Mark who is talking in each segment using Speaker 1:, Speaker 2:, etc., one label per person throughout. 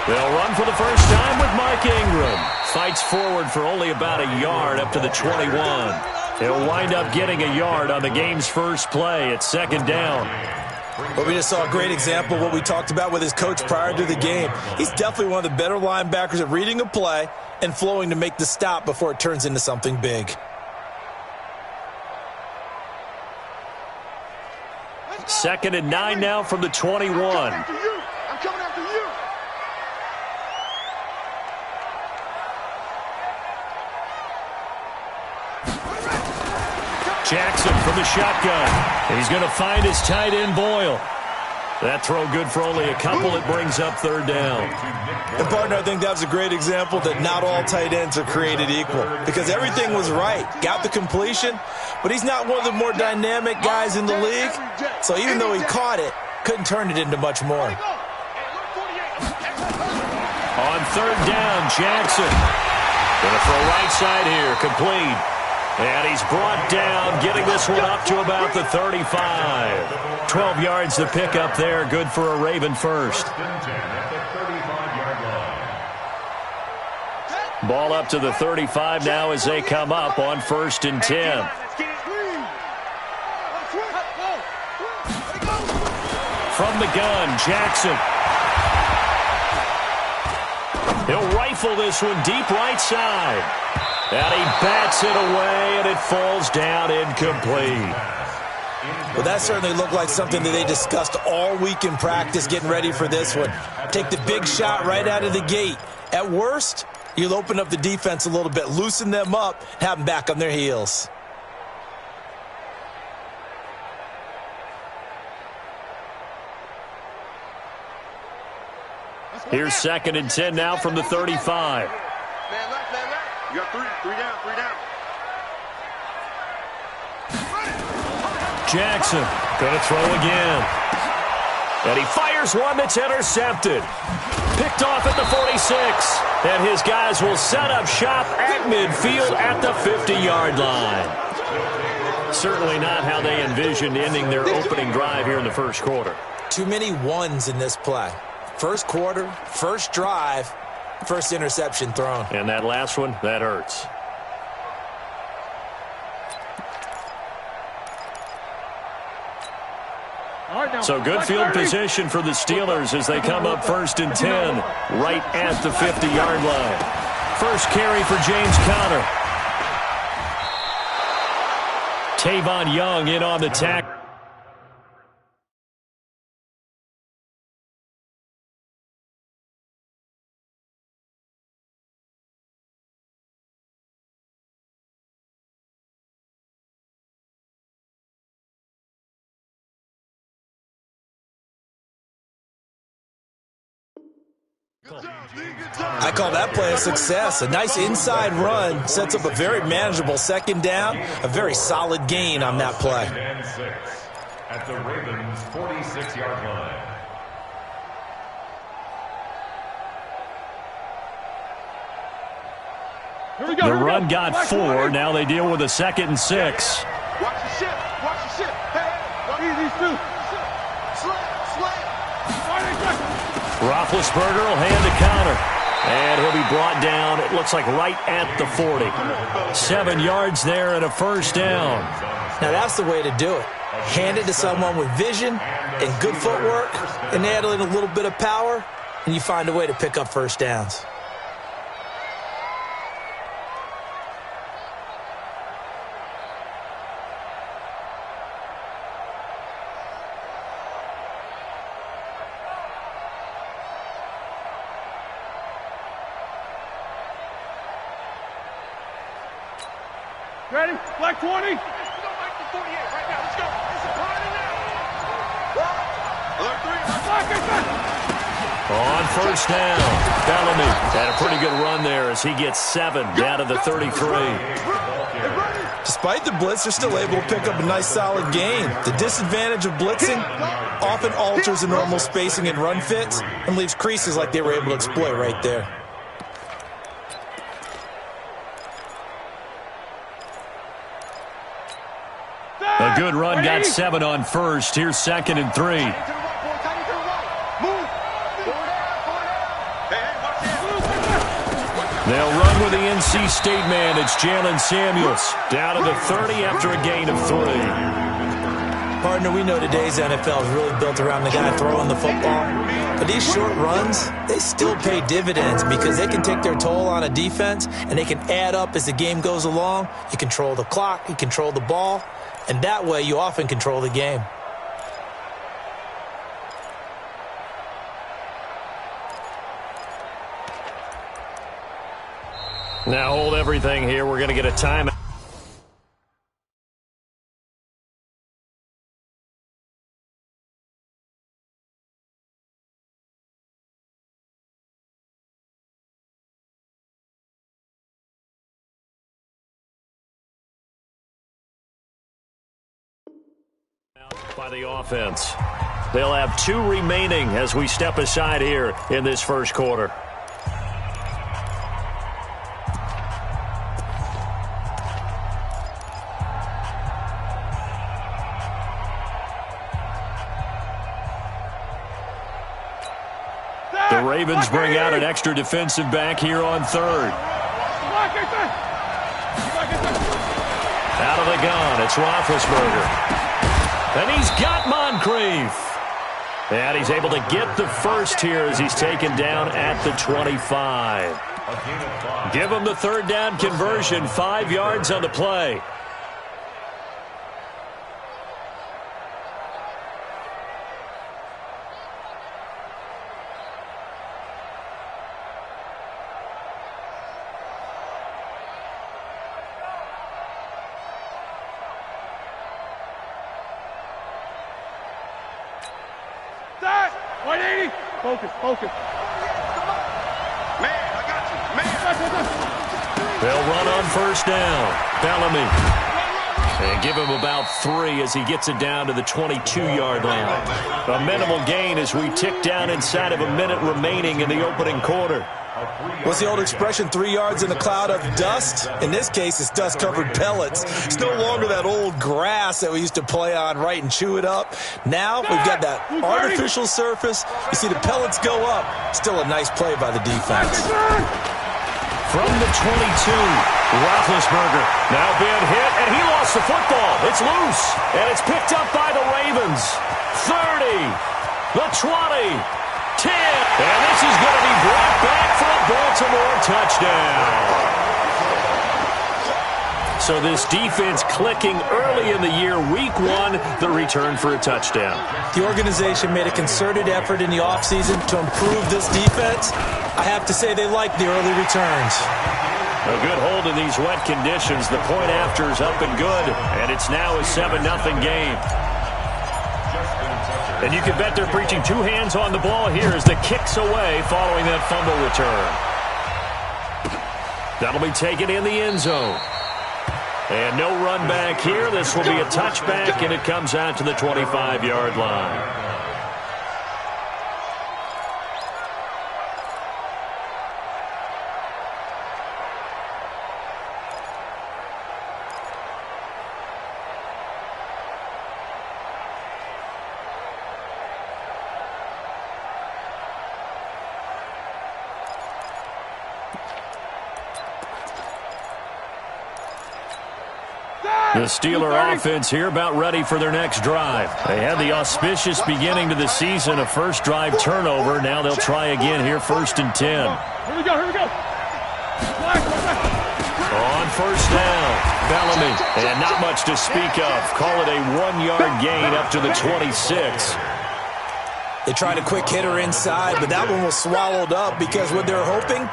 Speaker 1: They'll run for the first time with Mark Ingram. Fights forward for only about a yard up to the 21. He'll wind up getting a yard on the game's first play at second down.
Speaker 2: Well, we just saw a great example of what we talked about with his coach prior to the game. He's definitely one of the better linebackers at reading a play and flowing to make the stop before it turns into something big.
Speaker 1: Second and 9 now from the 21.
Speaker 3: I'm coming after you.
Speaker 1: Jackson from the shotgun. He's going to find his tight end, Boyle. That throw good for only a couple. It brings up third down.
Speaker 2: And, partner, I think that was a great example that not all tight ends are created equal because everything was right. Got the completion, but he's not one of the more dynamic guys in the league. So even though he caught it, couldn't turn it into much more.
Speaker 1: On third down, Jackson. Going to throw right side here, complete. And he's brought down, getting this one up to about the 35. 12 yards to pick up there, good for a Raven first. Ball up to the 35 now as they come up on 1st and 10. From the gun, Jackson. He'll rifle this one deep right side. And he bats it away, and it falls down incomplete.
Speaker 2: Well, that certainly looked like something that they discussed all week in practice getting ready for this one. Take the big shot right out of the gate. At worst, you'll open up the defense a little bit, loosen them up, have them back on their heels.
Speaker 1: Here's 2nd and 10 now from the 35.
Speaker 3: You got three down.
Speaker 1: Jackson going to throw again. And he fires one that's intercepted. Picked off at the 46. And his guys will set up shop at midfield at the 50-yard line. Certainly not how they envisioned ending their opening drive here in the first quarter.
Speaker 2: Too many ones in this play. First quarter, first drive, first interception thrown.
Speaker 1: And that last one, that hurts. So good field position for the Steelers as they come up 1st and 10 right at the 50-yard line. First carry for James Conner. Tavon Young in on the tackle.
Speaker 2: I call that play a success. A nice inside run sets up a very manageable 2nd down, a very solid gain on that play.
Speaker 4: At the Ravens' 46-yard line.
Speaker 1: The run got 4. Now they deal with a 2nd and 6.
Speaker 3: Watch the ship. Hey, these two.
Speaker 1: Roethlisberger will hand to Conner. And he'll be brought down, it looks like right at the 40. 7 yards there and a first down.
Speaker 2: Now that's the way to do it. Hand it to someone with vision and good footwork and add in a little bit of power, and you find a way to pick up first downs.
Speaker 3: Ready? Black 20. Let's go back to 48 right now. Let's go. It's a party now. Alert 3.
Speaker 1: On first down, Bellamy had a pretty good run there as he gets 7 down to the 33.
Speaker 2: Despite the blitz, they're still able to pick up a nice solid gain. The disadvantage of blitzing often alters the normal spacing and run fits and leaves creases like they were able to exploit right there.
Speaker 1: good run got 7 on first. Here's 2nd and 3. They'll run with the NC State man. It's Jalen Samuels. Down to the 30 after a gain of 3.
Speaker 2: Partner, we know today's NFL is really built around the guy throwing the football. But these short runs, they still pay dividends because they can take their toll on a defense and they can add up as the game goes along. You control the clock, you control the ball, and that way you often control the game.
Speaker 1: Now hold everything here. We're going to get a timeout. By the offense. They'll have 2 remaining as we step aside here in this first quarter. The Ravens bring out an extra defensive back here on 3rd. Out of the gun, it's Roethlisberger. And he's got Moncrief. And he's able to get the first here as he's taken down at the 25. Give him the 3rd down conversion, 5 yards on the play.
Speaker 3: Focus, focus. Man, I got you. Man.
Speaker 1: They'll run on 1st down. Bellamy. And give him about 3 as he gets it down to the 22-yard line. A minimal gain as we tick down inside of a minute remaining in the opening quarter.
Speaker 2: What's the old expression, 3 yards in a cloud of dust? In this case, it's dust-covered pellets. It's no longer that old grass that we used to play on, right, and chew it up. Now we've got that artificial surface. You see the pellets go up. Still a nice play by the defense.
Speaker 1: From the 22, Roethlisberger now being hit, and he lost the football. It's loose, and it's picked up by the Ravens. 30, the 20. 10, and this is going to be brought back for a Baltimore touchdown. So this defense clicking early in the year, week 1, the return for a touchdown.
Speaker 2: The organization made a concerted effort in the offseason to improve this defense. I have to say they like the early returns.
Speaker 1: A good hold in these wet conditions. The point after is up and good, and it's now a 7-0 game. And you can bet they're preaching 2 hands on the ball here as the kick's away following that fumble return. That'll be taken in the end zone. And no run back here. This will be a touchback, and it comes out to the 25-yard line. The Steeler offense here about ready for their next drive. They had the auspicious beginning to the season, a first drive turnover. Now they'll try again here, 1st and 10.
Speaker 3: Here we go, here we go.
Speaker 1: On 1st down, Bellamy. And not much to speak of. Call it a 1-yard gain up to the 26.
Speaker 2: They tried a quick hitter inside, but that one was swallowed up because what they're hoping,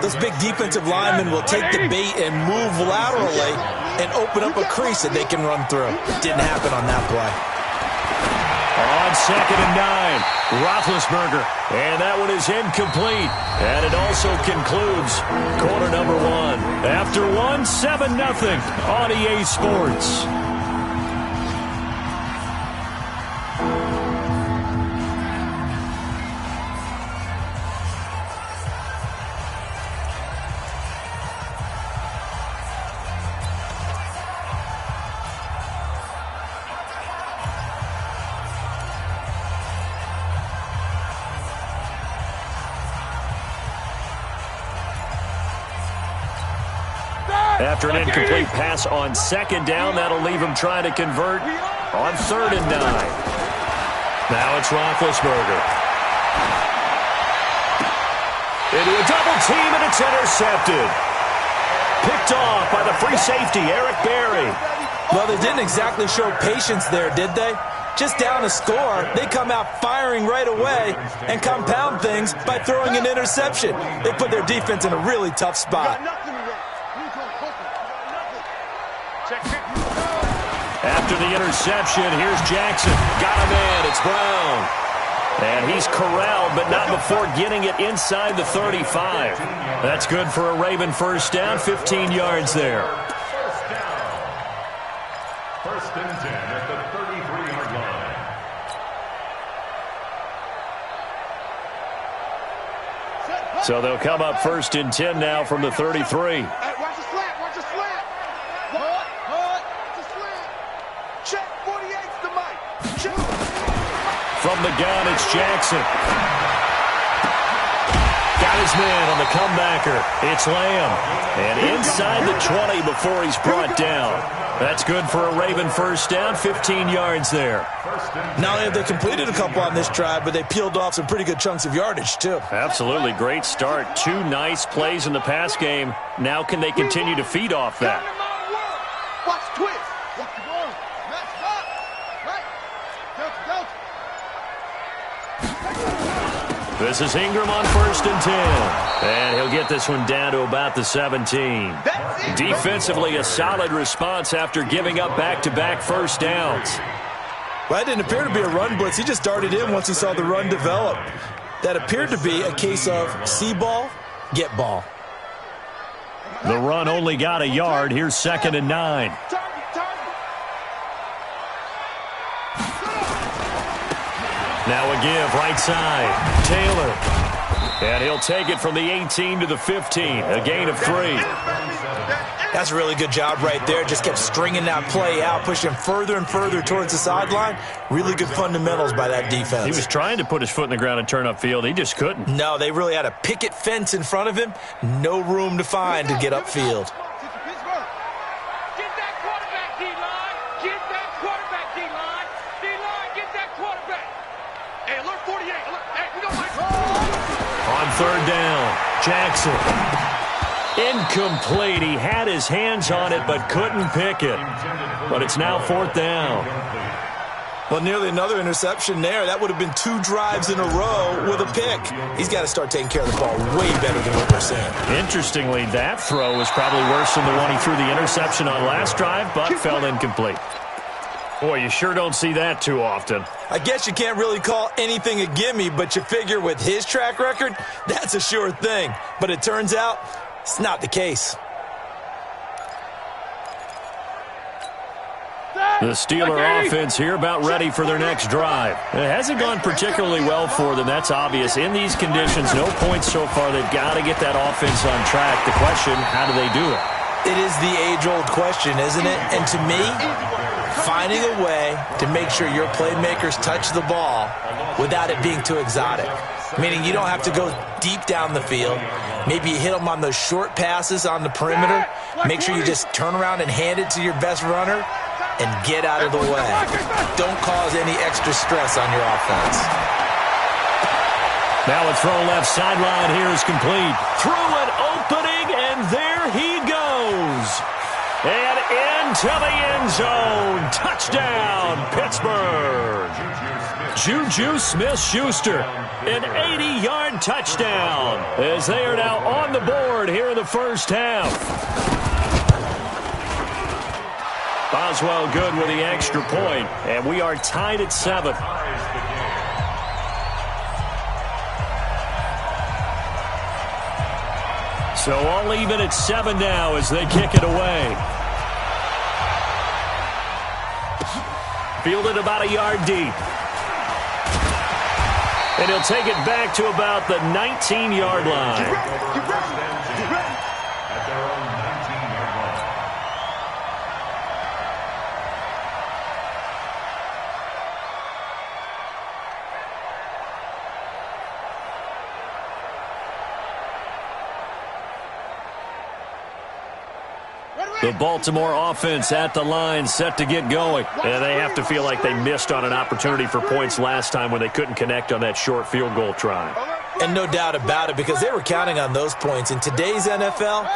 Speaker 2: those big defensive linemen will take the bait and move laterally and open up a crease that they can run through. Didn't happen on that play.
Speaker 1: On 2nd and 9, Roethlisberger. And that one is incomplete. And it also concludes quarter number 1. After 1, 7-0 on EA Sports. After an incomplete pass on second down, that'll leave him trying to convert on 3rd and 9. Now it's Roethlisberger. Into a double team, and it's intercepted. Picked off by the free safety, Eric Berry.
Speaker 2: Well, they didn't exactly show patience there, did they? Just down a score, they come out firing right away and compound things by throwing an interception. They put their defense in a really tough spot.
Speaker 1: After the interception, here's Jackson. Got a man, it's Brown. And he's corralled, but not before getting it inside the 35. That's good for a Raven first down, 15 yards there.
Speaker 4: First and 10 at the 33-yard line.
Speaker 1: So they'll come up 1st and 10 now from the 33.
Speaker 3: Hey, watch the slant, watch the slant. Watch the slant. Check 48's the mic. Check.
Speaker 1: From the gun, it's Jackson. Got his man on the comebacker. It's Lamb. And inside the 20 before he's brought down. That's good for a Raven first down, 15 yards there.
Speaker 2: Not only have they completed a couple on this drive, but they peeled off some pretty good chunks of yardage, too.
Speaker 1: Absolutely great start. 2 nice plays in the pass game. Now can they continue to feed off that?
Speaker 3: Watch twist. Watch the ball. Match up. Right. Delta.
Speaker 1: This is Ingram on 1st and 10. And he'll get this one down to about the 17. Defensively, a solid response after giving up back-to-back first downs.
Speaker 2: Well, that didn't appear to be a run blitz. He just darted in once he saw the run develop. That appeared to be a case of see ball, get ball.
Speaker 1: The run only got a yard. Here's 2nd and 9. Now a give, right side. Taylor. And he'll take it from the 18 to the 15. A gain of 3.
Speaker 2: That's a really good job right there. Just kept stringing that play out, pushing further and further towards the sideline. Really good fundamentals by that defense.
Speaker 1: He was trying to put his foot in the ground and turn upfield. He just couldn't.
Speaker 2: No, they really had a picket fence in front of him. No room to find to get upfield.
Speaker 1: On 3rd down, Jackson. Incomplete. He had his hands on it but couldn't pick it. But it's now 4th down.
Speaker 2: Well, nearly another interception there. That would have been 2 drives in a row with a pick. He's got to start taking care of the ball way better than what we're seeing.
Speaker 1: Interestingly, that throw was probably worse than the one he threw the interception on last drive, but fell incomplete. Boy, you sure don't see that too often.
Speaker 2: I guess you can't really call anything a gimme, but you figure with his track record, that's a sure thing. But it turns out it's not the case.
Speaker 1: The Steeler offense here about ready for their next drive. It hasn't gone particularly well for them. That's obvious. In these conditions, no points so far. They've got to get that offense on track. The question, how do they do it?
Speaker 2: It is the age-old question, isn't it? And to me, finding a way to make sure your playmakers touch the ball without it being too exotic. Meaning you don't have to go deep down the field. Maybe you hit them on those short passes on the perimeter. Make sure you just turn around and hand it to your best runner and get out of the way. Don't cause any extra stress on your offense.
Speaker 1: Now a throw left sideline here is complete. Through an opening, and there he goes. And into the end zone. Touchdown, Pittsburgh. Juju Smith-Schuster, an 80-yard touchdown, as they are now on the board here in the first half. Boswell good with the extra point, and we are tied at 7. So all even at 7 now as they kick it away. Fielded about a yard deep. And he'll take it back to about the 19-yard line. The Baltimore offense at the line, set to get going. And they have to feel like they missed on an opportunity for points last time when they couldn't connect on that short field goal try.
Speaker 2: And no doubt about it, because they were counting on those points. In today's NFL,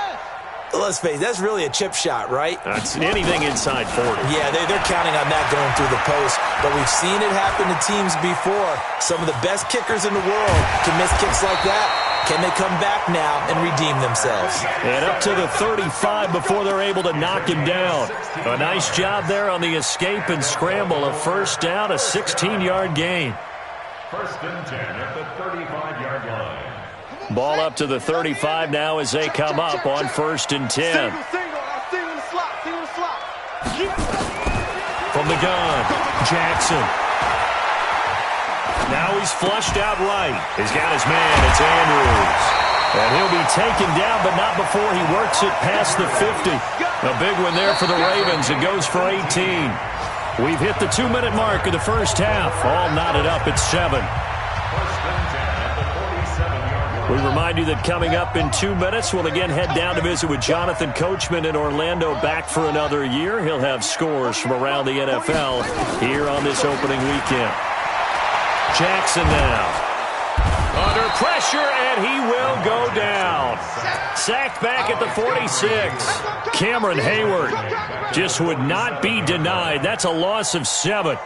Speaker 2: let's face it, that's really a chip shot, right?
Speaker 1: That's anything inside 40.
Speaker 2: Yeah, they're counting on that going through the post. But we've seen it happen to teams before. Some of the best kickers in the world can miss kicks like that. Can they come back now and redeem themselves?
Speaker 1: And up to the 35 before they're able to knock him down. A nice job there on the escape and scramble. A first down, a 16-yard gain.
Speaker 4: First and 10 at the 35-yard line.
Speaker 1: Ball up to the 35 now as they come up on first and 10. From the gun, Jackson. Now he's flushed out right. He's got his man. It's Andrews. And he'll be taken down, but not before he works it past the 50. A big one there for the Ravens. It goes for 18. We've hit the 2-minute mark of the first half. All knotted up at 7. We remind you that coming up in 2 minutes, we'll again head down to visit with Jonathan Coachman in Orlando, back for another year. He'll have scores from around the NFL here on this opening weekend. Jackson now. Under pressure, and he will go down. Sacked back at the 46. Cameron Hayward just would not be denied. That's a loss of 7.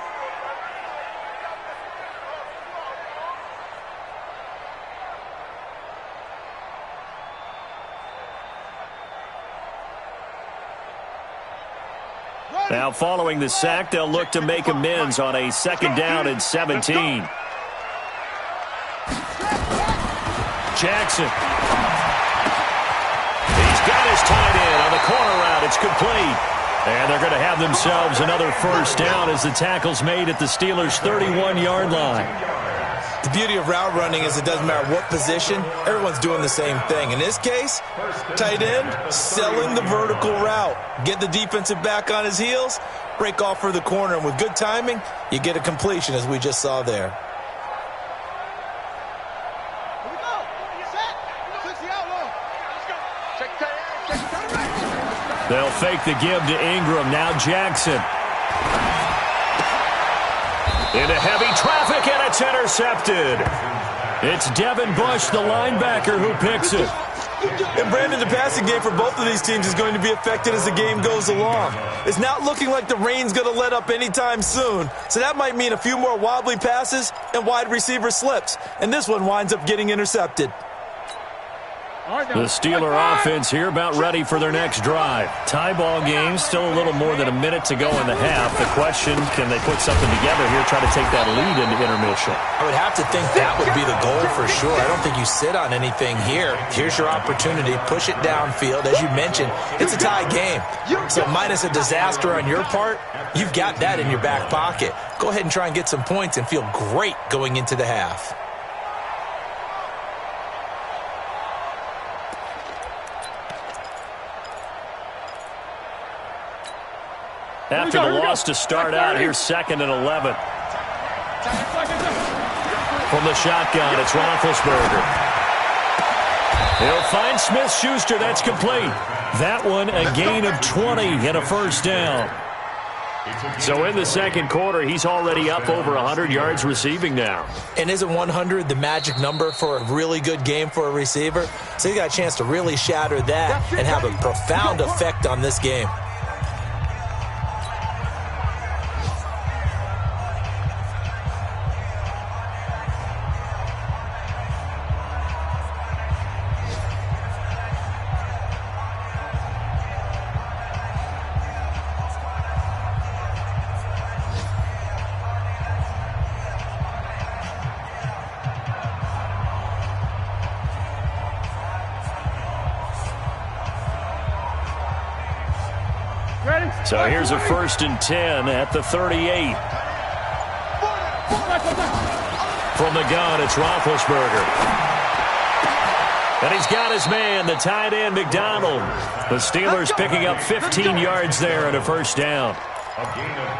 Speaker 1: Now following the sack, they'll look to make amends on a 2nd down and 17. Jackson. He's got his tight end on the corner route. It's complete. And they're going to have themselves another first down as the tackle's made at the Steelers' 31-yard line.
Speaker 2: The beauty of route running is it doesn't matter what position, everyone's doing the same thing. In this case, tight end, selling the vertical route. Get the defensive back on his heels, break off for the corner, and with good timing, you get a completion as we just saw there.
Speaker 1: They'll fake the give to Ingram. Now Jackson. Into heavy traffic, and it's intercepted. It's Devin Bush, the linebacker, who picks it.
Speaker 2: And Brandon, the passing game for both of these teams is going to be affected as the game goes along. It's not looking like the rain's going to let up anytime soon. So that might mean a few more wobbly passes and wide receiver slips. And this one winds up getting intercepted.
Speaker 1: The Steeler offense here about ready for their next drive. Tie ball game, still a little more than a minute to go in the half. The question, can they put something together here, try to take that lead into intermission?
Speaker 2: I would have to think that would be the goal for sure. I don't think you sit on anything here. Here's your opportunity. Push it downfield. As you mentioned, it's a tie game. So minus a disaster on your part, you've got that in your back pocket. Go ahead and try and get some points and feel great going into the half.
Speaker 1: After the loss to start out, here's 2nd and 11. From the shotgun, it's Roethlisberger. He'll find Smith-Schuster. That's complete. That one, a gain of 20 and a first down. So in the second quarter, he's already up over 100 yards receiving now.
Speaker 2: And isn't 100 the magic number for a really good game for a receiver? So he got a chance to really shatter that and have a profound effect on this game.
Speaker 1: So here's a 1st and 10 at the 38. From the gun, it's Roethlisberger. And he's got his man, the tight end, McDonald. The Steelers picking up 15 yards there and a first down.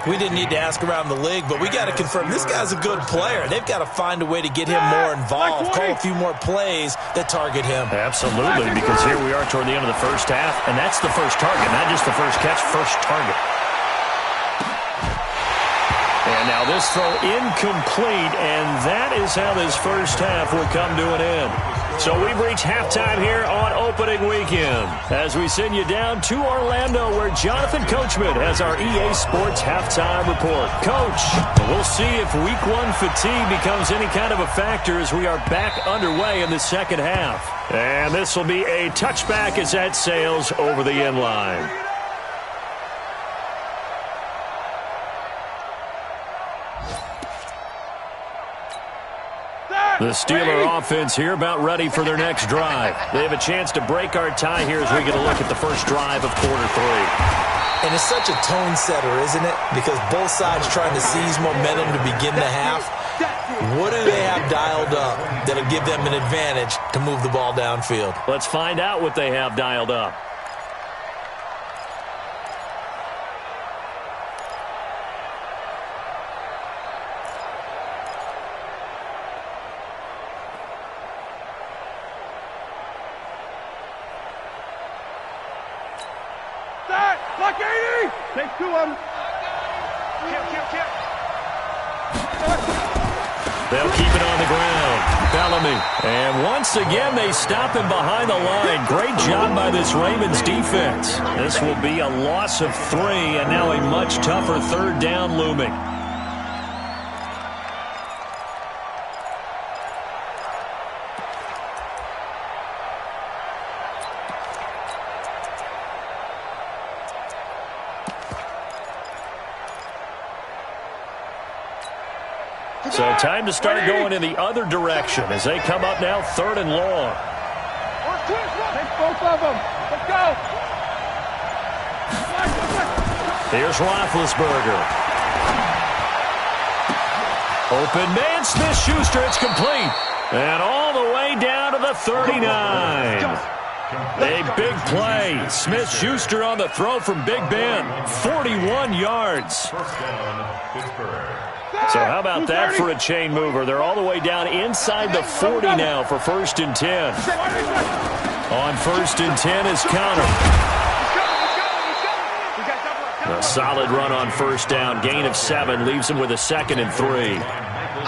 Speaker 2: We didn't need to ask around the league, but we got to confirm this guy's a good player. They've got to find a way to get him more involved, call a few more plays that target him.
Speaker 1: Absolutely, because here we are toward the end of the first half, and that's the first target, not just the first catch, first target. And now this throw incomplete, and that is how this first half will come to an end. So we've reached halftime here on opening weekend as we send you down to Orlando where Jonathan Coachman has our EA Sports halftime report. Coach, we'll see if week one fatigue becomes any kind of a factor as we are back underway in the second half. And this will be a touchback as that sails over the end line. The Steeler offense here about ready for their next drive. They have a chance to break our tie here as we get a look at the first drive of quarter three.
Speaker 2: And it's such a tone setter, isn't it? Because both sides trying to seize momentum to begin the half. What do they have dialed up that'll give them an advantage to move the ball downfield?
Speaker 1: Let's find out what they have dialed up.
Speaker 3: Block 80! Take two of them. Kill.
Speaker 1: They'll keep it on the ground. Bellamy. And once again, they stop him behind the line. Great job by this Ravens defense. This will be a loss of 3, and now a much tougher third down looming. So time to start going in the other direction as they come up now 3rd and long.
Speaker 3: Take both of them. Let's go.
Speaker 1: Here's Roethlisberger. Open man, Smith-Schuster, it's complete. And all the way down to the 39. A big play. Smith-Schuster on the throw from Big Ben. 41 yards. So how about that for a chain mover? They're all the way down inside the 40 now for 1st and 10. On 1st and 10 is Connor. A solid run on 1st down. Gain of 7 leaves him with a 2nd and 3.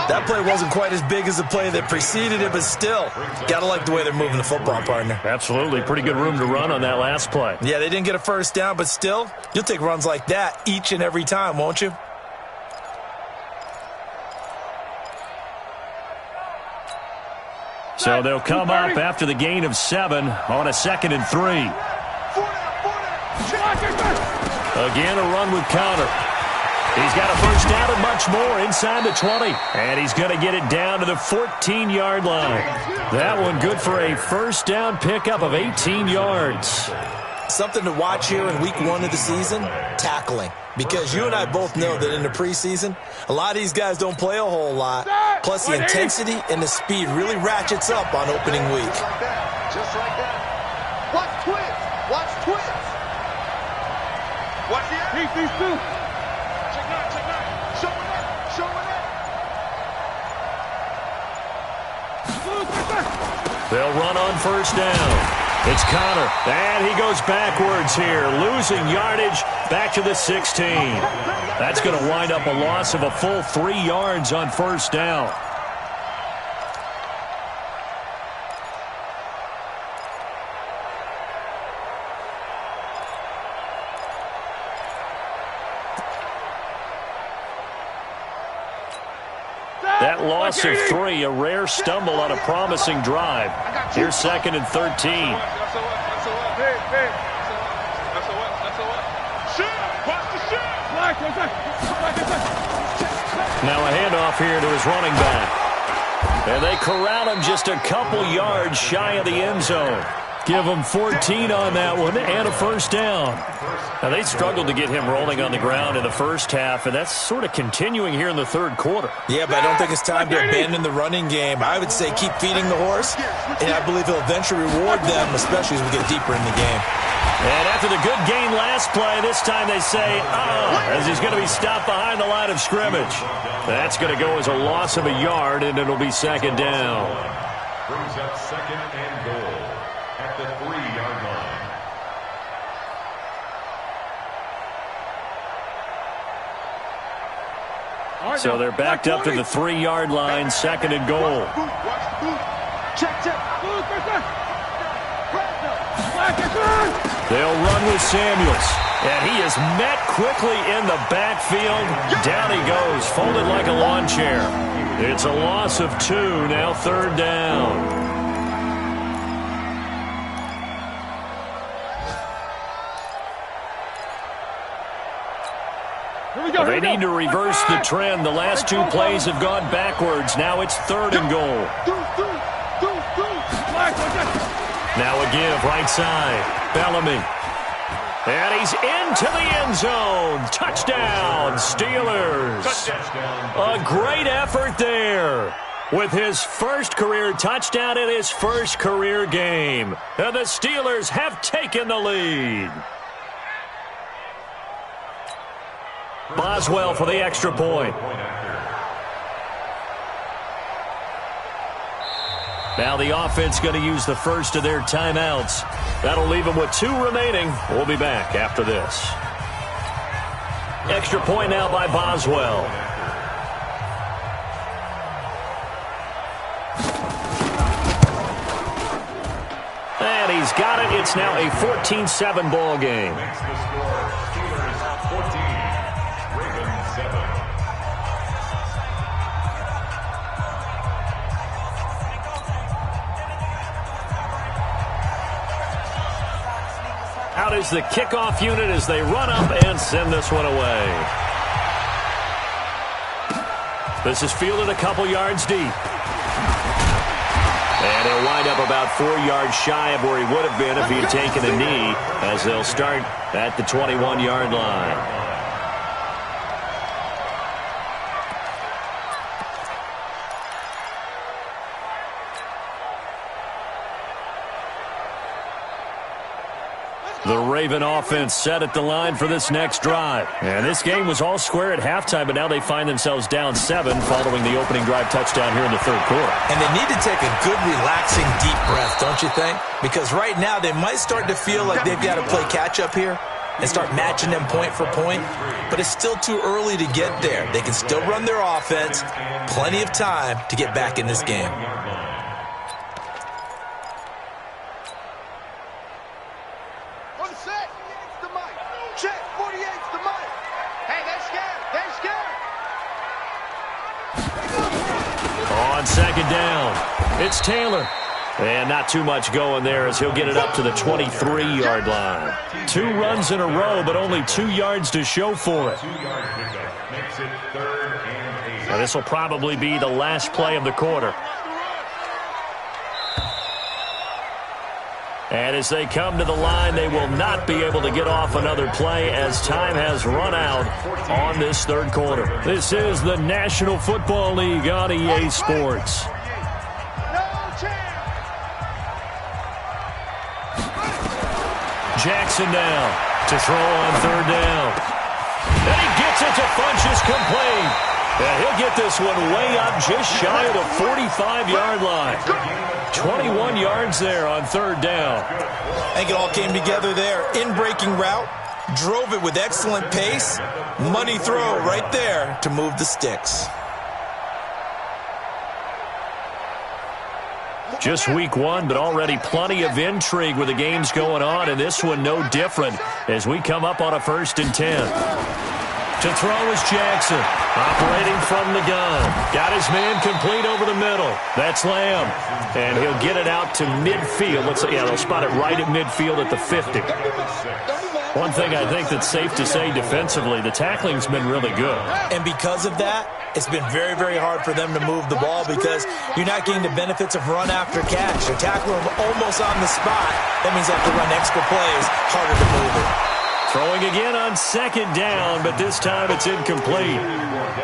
Speaker 2: That play wasn't quite as big as the play that preceded it, but still, got to like the way they're moving the football, partner.
Speaker 1: Absolutely. Pretty good room to run on that last play.
Speaker 2: Yeah, they didn't get a 1st down, but still, you'll take runs like that each and every time, won't you?
Speaker 1: So they'll come up after the gain of 7 on a 2nd and 3. Again, a run with Connor. He's got a 1st down and much more inside the 20. And he's going to get it down to the 14-yard line. That one good for a 1st down pickup of 18 yards.
Speaker 2: Something to watch here in week 1 of the season, tackling. Because you and I both know that in the preseason, a lot of these guys don't play a whole lot. Plus, the intensity and the speed really ratchets up on opening week.
Speaker 3: Just like that. Watch twins. Watch twins. Watch these two. Check out. Showing up.
Speaker 1: They'll run on 1st down. It's Connor, and he goes backwards here, losing yardage back to the 16. That's going to wind up a loss of a full 3 yards on 1st down. That loss of 3, a rare stumble on a promising drive. Here's 2nd and 13. Now a handoff here to his running back. And they corral him just a couple yards shy of the end zone. Give him 14 on that one and a 1st down. Now, they struggled to get him rolling on the ground in the first half, and that's sort of continuing here in the 3rd quarter.
Speaker 2: Yeah, but I don't think it's time to abandon the running game. I would say keep feeding the horse, and I believe he'll eventually reward them, especially as we get deeper in the game.
Speaker 1: And after the good gain last play, this time they say, as he's going to be stopped behind the line of scrimmage. That's going to go as a loss of a yard, and it'll be second down.
Speaker 4: Brings up second and goal at the 3-yard line.
Speaker 1: So they're backed up to the 3-yard line, second and goal.
Speaker 3: Check.
Speaker 1: They'll run with Samuels. And he is met quickly in the backfield. Down he goes, folded like a lawn chair. It's a loss of 2, now third down. They need to reverse the trend. The last 2 plays have gone backwards. Now it's third and goal. Now a give, right side. Bellamy. And he's into the end zone. Touchdown, Steelers. A great effort there with his first career touchdown in his first career game. And the Steelers have taken the lead. Boswell for the extra point. Now the offense going to use the first of their timeouts. That'll leave them with 2 remaining. We'll be back after this. Extra point now by Boswell. And he's got it. It's now a 14-7 ball game.
Speaker 4: Makes the score Steelers 14, Ravens 7.
Speaker 1: Out is the kickoff unit as they run up and send this one away. This is fielded a couple yards deep. And he'll wind up about 4 yards shy of where he would have been if he had taken a knee, as they'll start at the 21-yard line. The Raven offense set at the line for this next drive. And this game was all square at halftime, but now they find themselves down 7 following the opening drive touchdown here in the third quarter.
Speaker 2: And they need to take a good, relaxing, deep breath, don't you think? Because right now they might start to feel like they've got to play catch-up here and start matching them point for point. But it's still too early to get there. They can still run their offense. Plenty of time to get back in this game.
Speaker 1: On second down, it's Taylor. And not too much going there as he'll get it up to the 23-yard line. 2 runs in a row, but only 2 yards to show for it.
Speaker 4: Makes it third and 8.
Speaker 1: Now this will probably be the last play of the quarter. And as they come to the line, they will not be able to get off another play as time has run out on this third quarter. This is the National Football League on EA Sports. Jackson down to throw on third down. And he gets it to Funchess complete. And he'll get this one way up just shy of the 45-yard line. 21 yards there on third down.
Speaker 2: I think it all came together there. In-breaking route, drove it with excellent pace. Money throw right there to move the sticks.
Speaker 1: Just week 1, but already plenty of intrigue with the games going on, and this one no different as we come up on a 1st and 10. To throw is Jackson, operating from the gun. Got his man complete over the middle. That's Lamb. And he'll get it out to midfield. They'll spot it right at midfield at the 50. One thing I think that's safe to say defensively, the tackling's been really good.
Speaker 2: And because of that, it's been very, very hard for them to move the ball because you're not getting the benefits of run after catch. You're tackling them almost on the spot. That means they have to run extra plays, harder to move it.
Speaker 1: Throwing again on second down, but this time it's incomplete.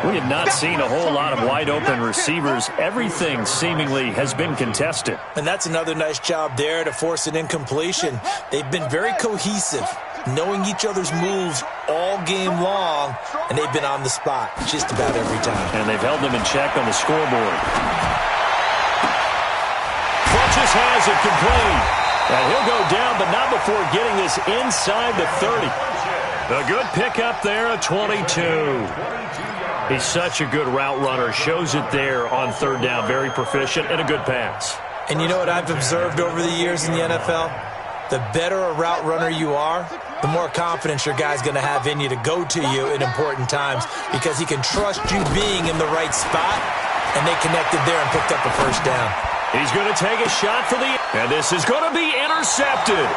Speaker 1: We have not seen a whole lot of wide-open receivers. Everything seemingly has been contested.
Speaker 2: And that's another nice job there to force an incompletion. They've been very cohesive, knowing each other's moves all game long, and they've been on the spot just about every time.
Speaker 1: And they've held them in check on the scoreboard. Clutches has it complete. And he'll go down, but not before getting this inside the 30. A good pickup there at 22. He's such a good route runner. Shows it there on third down. Very proficient and a good pass.
Speaker 2: And you know what I've observed over the years in the NFL? The better a route runner you are, the more confidence your guy's going to have in you to go to you in important times because he can trust you being in the right spot, and they connected there and picked up a first down.
Speaker 1: He's going to take a shot for the... And this is going to be intercepted.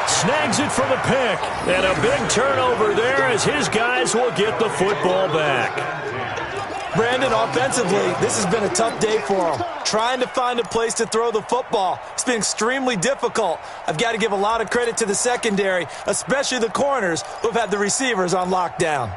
Speaker 1: Snags it for the pick. And a big turnover there as his guys will get the football back.
Speaker 2: Brandon, offensively, this has been a tough day for him. Trying to find a place to throw the football. It's been extremely difficult. I've got to give a lot of credit to the secondary, especially the corners who have had the receivers on lockdown.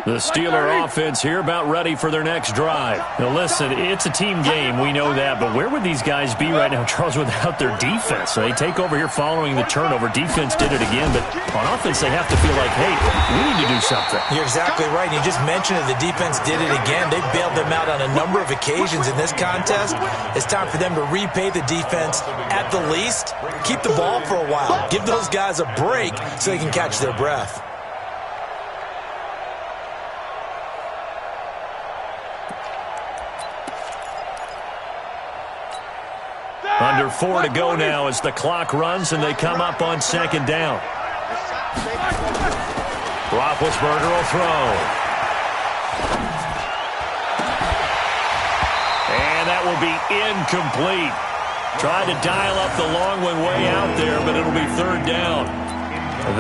Speaker 1: The Steeler offense here about ready for their next drive. Now listen, it's a team game, we know that, but where would these guys be right now, Charles, without their defense? So they take over here following the turnover. Defense did it again, but on offense they have to feel like, hey, we need to do something.
Speaker 2: You're exactly right. You just mentioned it. The defense did it again. They bailed them out on a number of occasions in this contest. It's time for them to repay the defense at the least. Keep the ball for a while. Give those guys a break so they can catch their breath.
Speaker 1: Under 4 to go now as the clock runs and they come up on second down. Roethlisberger will throw. And that will be incomplete. Tried to dial up the long one way out there, but it'll be third down.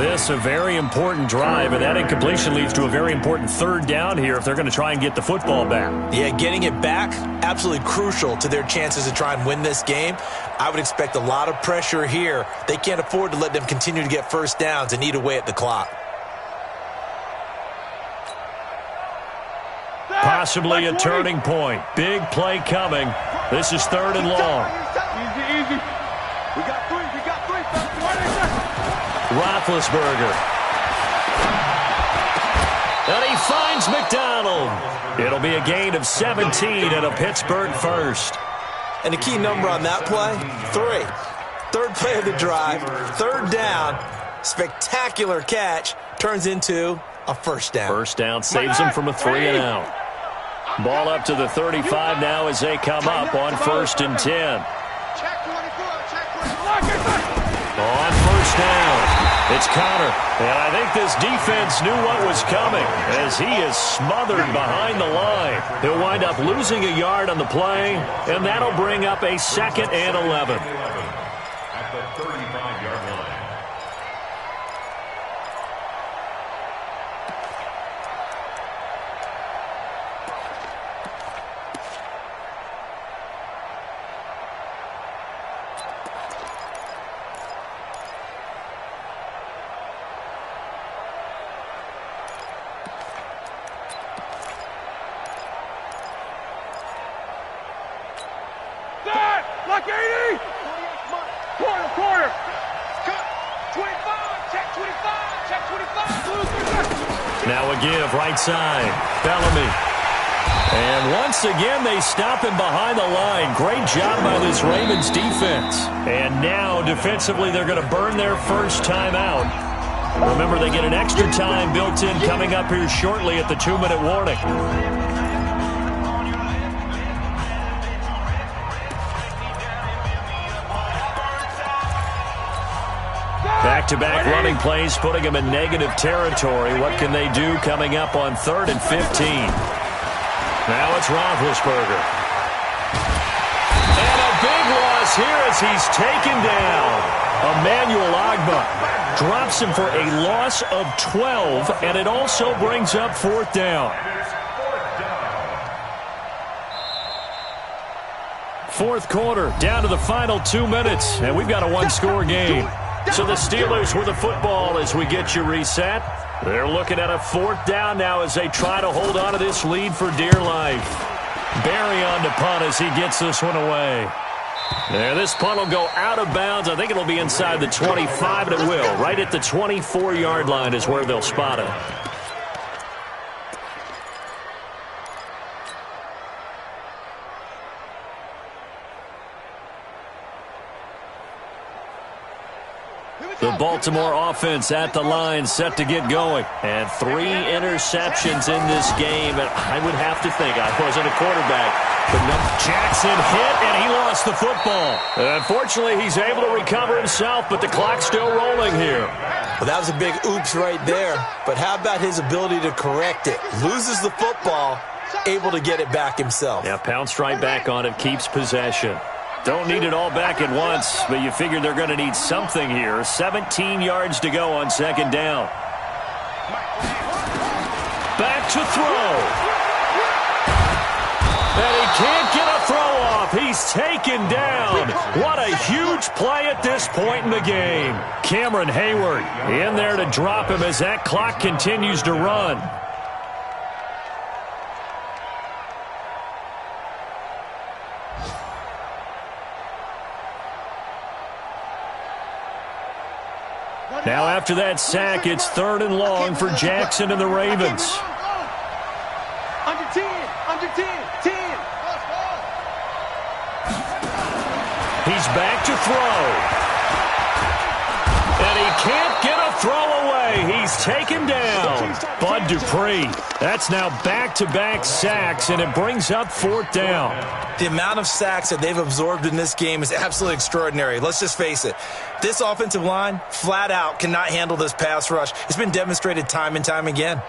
Speaker 1: This a very important drive, and that incompletion leads to a very important third down here if they're going to try and get the football back.
Speaker 2: Yeah, getting it back, absolutely crucial to their chances to try and win this game. I would expect a lot of pressure here. They can't afford to let them continue to get first downs and eat away at the clock.
Speaker 1: Possibly a turning point. Big play coming. This is third and long.
Speaker 3: Easy. We got three.
Speaker 1: Roethlisberger. And he finds McDonald. It'll be a gain of 17 and a Pittsburgh first.
Speaker 2: And the key number on that play, 3. Third play of the drive, third down, spectacular catch, turns into a first down.
Speaker 1: First down saves them from a 3 and out. Ball up to the 35 now as they come up on 1st and 10. On first down, it's Connor. And I think this defense knew what was coming as he is smothered behind the line. He'll wind up losing a yard on the play, and that'll bring up a 2nd and 11.
Speaker 4: At the 35-yard line.
Speaker 3: Like 80! Quarter! Cut! 25! Check 25! Check 25!
Speaker 1: Now a give, right side. Bellamy. And once again, they stop him behind the line. Great job by this Ravens defense. And now, defensively, they're going to burn their first time out. Remember, they get an extra time built in coming up here shortly at the 2-minute warning. Back-to-back running plays, putting them in negative territory. What can they do coming up on 3rd and 15? Now it's Roethlisberger. And a big loss here as he's taken down. Emmanuel Ogbah drops him for a loss of 12, and it also brings up 4th down. 4th quarter, down to the final 2 minutes, and we've got a one-score game. So the Steelers with the football as we get you reset. They're looking at a 4th down now as they try to hold on to this lead for dear life. Barry on to punt as he gets this one away. There, this punt will go out of bounds. I think it'll be inside the 25, and it will. Right at the 24-yard line is where they'll spot it. The Baltimore offense at the line set to get going. And 3 interceptions in this game. And I would have to think, I wasn't a quarterback, but no, Jackson hit and he lost the football. Unfortunately, he's able to recover himself, but the clock's still rolling here.
Speaker 2: Well, that was a big oops right there. But how about his ability to correct it? Loses the football, able to get it back himself.
Speaker 1: Yeah, pounced right back on it, keeps possession. Don't need it all back at once, but you figure they're going to need something here. 17 yards to go on 2nd down. Back to throw. And he can't get a throw off. He's taken down. What a huge play at this point in the game. Cameron Hayward in there to drop him as that clock continues to run. Now after that sack, it's 3rd and long for Jackson and the Ravens.
Speaker 3: Under 10, under 10, 10.
Speaker 1: He's back to throw. And he can't get a throw away. He's taken down. Bud Dupree. That's now back-to-back sacks, and it brings up 4th down.
Speaker 2: The amount of sacks that they've absorbed in this game is absolutely extraordinary. Let's just face it. This offensive line, flat out, cannot handle this pass rush. It's been demonstrated time and time again.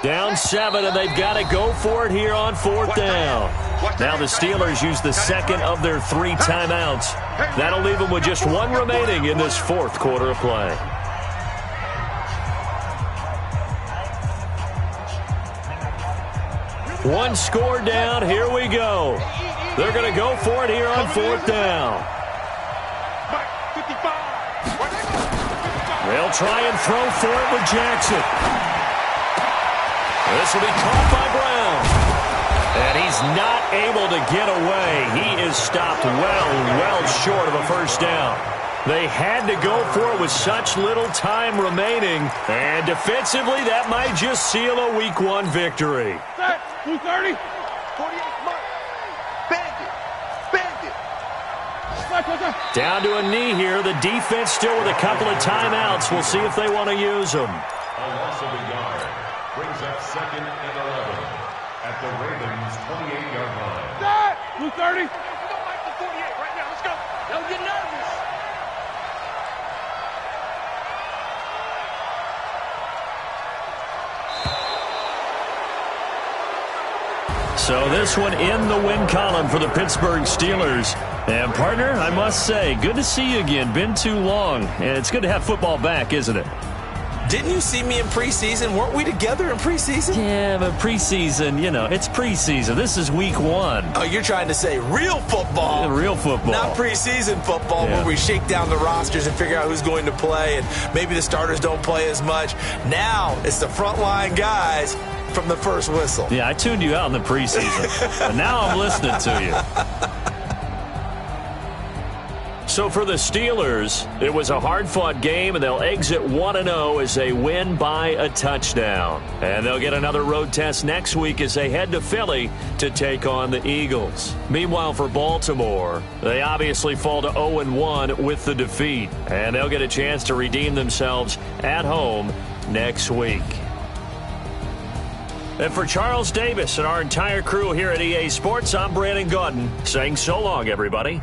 Speaker 1: Down 7, and they've got to go for it here on 4th down. Now the Steelers use the 2nd of their 3 timeouts. That'll leave them with just 1 remaining in this 4th quarter of play. One score down. Here we go. They're going to go for it here on 4th down. They'll try and throw for it with Jackson. This will be caught by Brown. And he's not able to get away. He is stopped well short of a 1st down. They had to go for it with such little time remaining. And defensively, that might just seal a Week 1 victory.
Speaker 3: 230. 48 mark. Bend it.
Speaker 1: Down to a knee here. The defense still with a couple of timeouts. We'll see if they want to use them.
Speaker 4: A loss of a yard brings up 2nd and 11 at the Ravens' 28-yard line.
Speaker 3: 230. Let's go back to 48 right now. Let's go. Don't get nervous.
Speaker 1: So this one in the win column for the Pittsburgh Steelers. And, partner, I must say, good to see you again. Been too long. And it's good to have football back, isn't it?
Speaker 2: Didn't you see me in preseason? Weren't we together in preseason?
Speaker 1: Yeah, but preseason, you know, it's preseason. This is Week 1.
Speaker 2: Oh, you're trying to say real football.
Speaker 1: Yeah, real football.
Speaker 2: Not preseason football where we shake down the rosters and figure out who's going to play, and maybe the starters don't play as much. Now it's the frontline guys from the first whistle.
Speaker 1: Yeah, I tuned you out in the preseason. But now I'm listening to you. So for the Steelers, it was a hard-fought game, and they'll exit 1-0 as they win by a touchdown. And they'll get another road test next week as they head to Philly to take on the Eagles. Meanwhile, for Baltimore, they obviously fall to 0-1 with the defeat, and they'll get a chance to redeem themselves at home next week. And for Charles Davis and our entire crew here at EA Sports, I'm Brandon Gaudin saying so long, everybody.